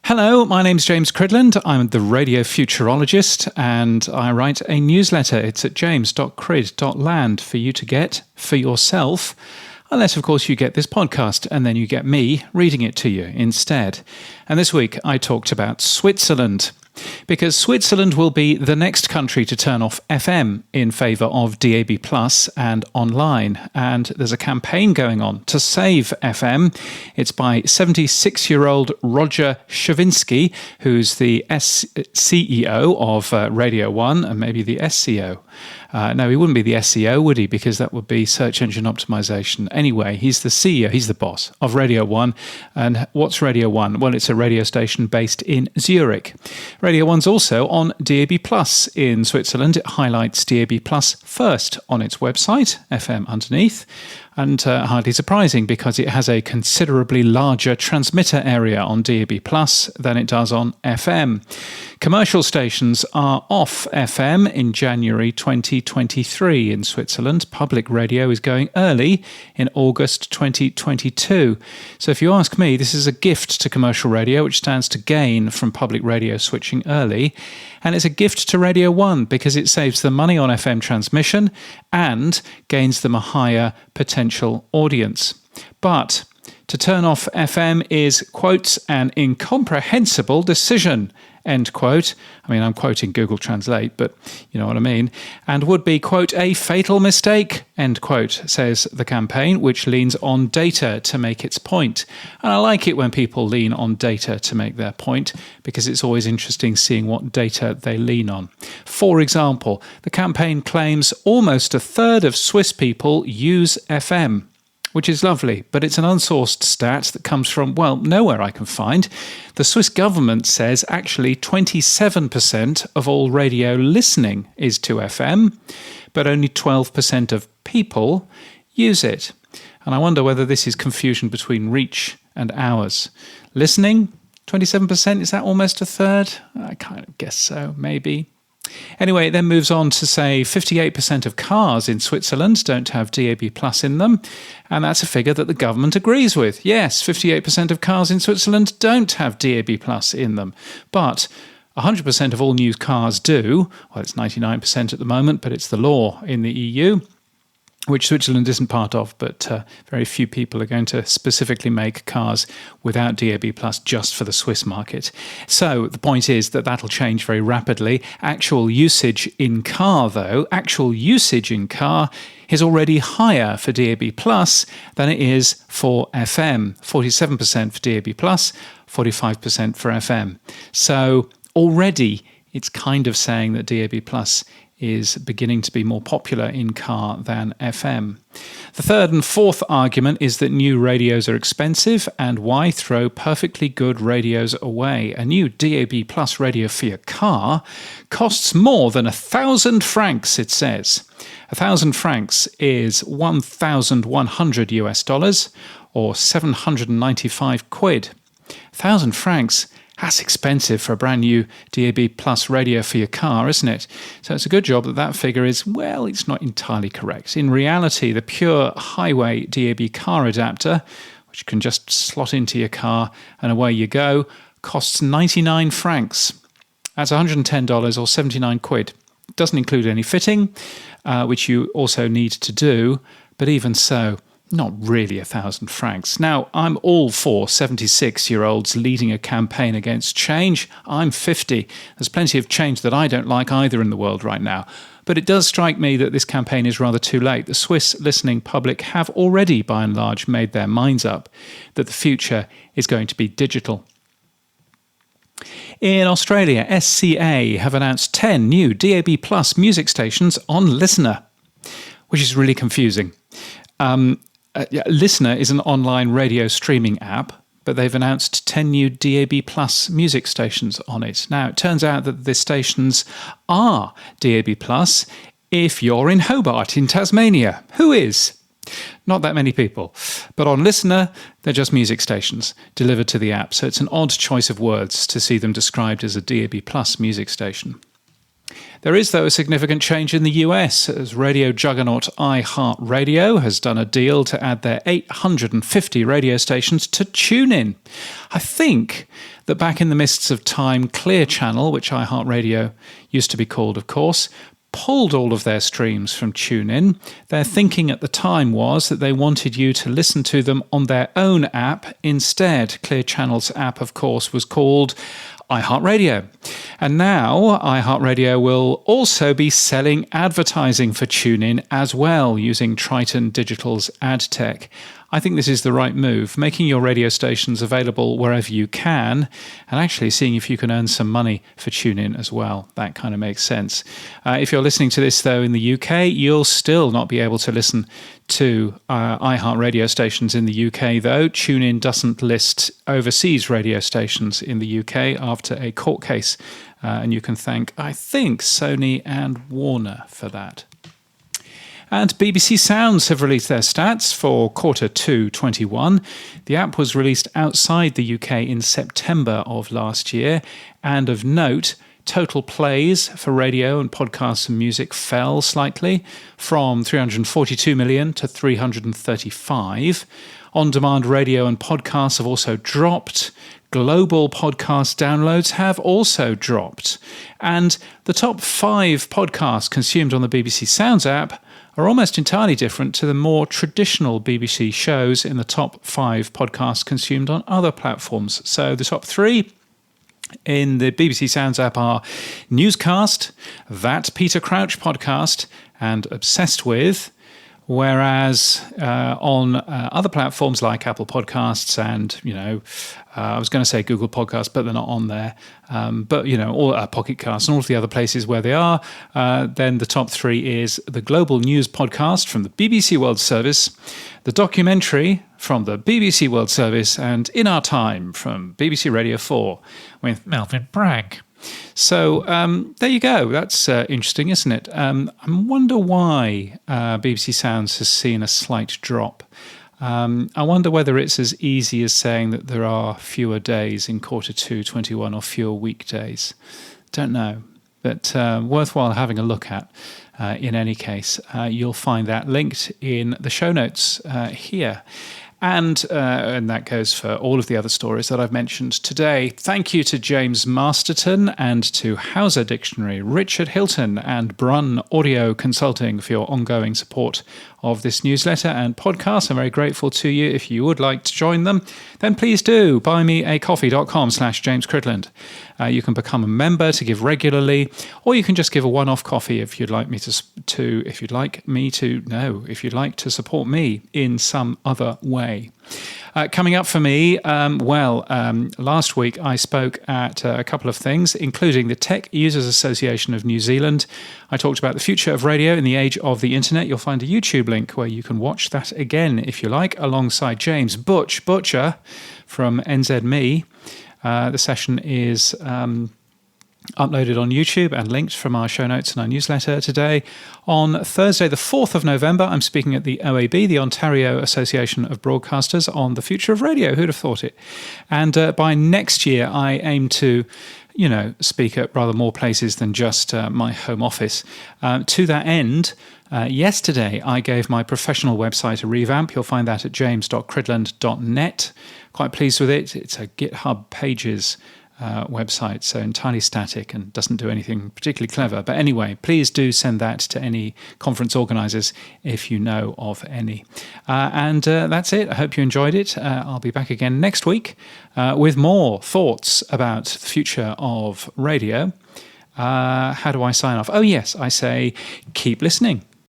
Hello, my name's James Cridland. I'm the radio futurologist and I write a newsletter. It's at james.crid.land for you to get for yourself, unless, of course, you get this podcast and then you get me reading it to you instead. And this week I talked about Switzerland, because Switzerland will be the next country to turn off FM in favour of DAB+ and online. And there's a campaign going on to save FM. It's by 76-year-old Roger Shavinsky, who's the CEO of Radio 1 and maybe the SCO. No, he wouldn't be the SEO, would he? Because that would be search engine optimization. Anyway, he's the CEO, he's the boss of Radio 1. And what's Radio 1? Well, it's a radio station based in Zurich. Radio 1's also on DAB+ in Switzerland. It highlights DAB+ first on its website, FM underneath. And hardly surprising, because it has a considerably larger transmitter area on DAB+ than it does on FM. Commercial stations are off FM in January 2023 in Switzerland. Public radio is going early in August 2022. So if you ask me, this is a gift to commercial radio, which stands to gain from public radio switching early. And it's a gift to Radio 1 because it saves them money on FM transmission and gains them a higher potential audience. But to turn off FM is, quote, an incomprehensible decision, end quote. I mean, I'm quoting Google Translate, but you know what I mean. And would be, quote, a fatal mistake, end quote, says the campaign, which leans on data to make its point. And I like it when people lean on data to make their point, because it's always interesting seeing what data they lean on. For example, the campaign claims almost a third of Swiss people use FM, which is lovely, but it's an unsourced stat that comes from, well, nowhere I can find. The Swiss government says actually 27% of all radio listening is to FM, but only 12% of people use it. And I wonder whether this is confusion between reach and hours. Listening, 27%, is that almost a third? I kind of guess so, maybe. Anyway, it then moves on to say 58% of cars in Switzerland don't have DAB+ in them, and that's a figure that the government agrees with. Yes, 58% of cars in Switzerland don't have DAB+ in them, but 100% of all new cars do. Well, it's 99% at the moment, but it's the law in the EU, which Switzerland isn't part of, but very few people are going to specifically make cars without DAB+ just for the Swiss market. So the point is that that'll change very rapidly. Actual usage in car, though, is already higher for DAB+ than it is for FM. 47% for DAB+, 45% for FM. So already it's kind of saying that DAB+ is beginning to be more popular in car than FM. The third and fourth argument is that new radios are expensive, and why throw perfectly good radios away? A new DAB+ radio for your car costs more than 1,000 francs, it says. 1,000 francs is 1,100 US dollars, or 795 quid. 1,000 francs, that's expensive for a brand new DAB+ radio for your car, isn't it? So it's a good job that that figure is, well, it's not entirely correct. In reality, the pure highway DAB car adapter, which can just slot into your car and away you go, costs 99 francs. That's $110 or 79 quid. It doesn't include any fitting, which you also need to do, but even so, not really 1,000 francs. Now, I'm all for 76-year-olds leading a campaign against change. I'm 50. There's plenty of change that I don't like either in the world right now. But it does strike me that this campaign is rather too late. The Swiss listening public have already, by and large, made their minds up that the future is going to be digital. In Australia, SCA have announced 10 new DAB+ music stations on Listener, which is really confusing. Listener is an online radio streaming app, but they've announced 10 new DAB+ music stations on it. Now, it turns out that the stations are DAB+ if you're in Hobart in Tasmania. Who is? Not that many people. But on Listener, they're just music stations delivered to the app, so it's an odd choice of words to see them described as a DAB+ music station. There is, though, a significant change in the US, as radio juggernaut iHeartRadio has done a deal to add their 850 radio stations to TuneIn. I think that back in the mists of time, Clear Channel, which iHeartRadio used to be called, of course, pulled all of their streams from TuneIn. Their thinking at the time was that they wanted you to listen to them on their own app instead. Clear Channel's app, of course, was called iHeartRadio. And now iHeartRadio will also be selling advertising for TuneIn as well, using Triton Digital's ad tech. I think this is the right move, making your radio stations available wherever you can, and actually seeing if you can earn some money for TuneIn as well. That kind of makes sense. If you're listening to this, though, in the UK, you'll still not be able to listen to iHeartRadio stations in the UK, though. TuneIn doesn't list overseas radio stations in the UK after a court case, and you can thank, I think, Sony and Warner for that. And BBC Sounds have released their stats for quarter 2 21. The app was released outside the UK in September of last year. And of note, total plays for radio and podcasts and music fell slightly from 342 million to 335. On-demand radio and podcasts have also dropped. Global podcast downloads have also dropped. And the top 5 podcasts consumed on the BBC Sounds app are almost entirely different to the more traditional BBC shows in the top 5 podcasts consumed on other platforms. So the top 3 in the BBC Sounds app are Newscast, That Peter Crouch podcast, and Obsessed With. Whereas on other platforms like Apple Podcasts and, I was going to say Google Podcasts, but they're not on there. But, all Pocket Casts and all of the other places where they are, then the top 3 is the Global News Podcast from the BBC World Service, the documentary from the BBC World Service, and In Our Time from BBC Radio 4 with Melvyn Bragg. So there you go. That's interesting, isn't it? I wonder why BBC Sounds has seen a slight drop. I wonder whether it's as easy as saying that there are fewer days in quarter 2 21 or fewer weekdays. Don't know, but worthwhile having a look at. In any case, you'll find that linked in the show notes here. And that goes for all of the other stories that I've mentioned today. Thank you to James Masterton and to Hauser Dictionary, Richard Hilton and Brunn Audio Consulting for your ongoing support of this newsletter and podcast. I'm very grateful to you. If you would like to join them, then please do buymeacoffee.com/James Cridland. You can become a member to give regularly, or you can just give a one-off coffee if you'd like me to support me in some other way. Coming up for me, last week I spoke at a couple of things, including the Tech Users Association of New Zealand. I talked about the future of radio in the age of the internet. You'll find a YouTube link where you can watch that again, if you like, alongside James Butcher from NZME. The session is uploaded on YouTube and linked from our show notes and our newsletter today. On Thursday, the 4th of November, I'm speaking at the OAB, the Ontario Association of Broadcasters, on the future of radio. Who'd have thought it? And by next year, I aim to speak at rather more places than just my home office. To that end, yesterday I gave my professional website a revamp. You'll find that at james.cridland.net. Quite pleased with it. It's a GitHub Pages website, so entirely static and doesn't do anything particularly clever. But anyway, please do send that to any conference organisers if you know of any. And that's it. I hope you enjoyed it. I'll be back again next week with more thoughts about the future of radio. How do I sign off? Oh yes, I say keep listening.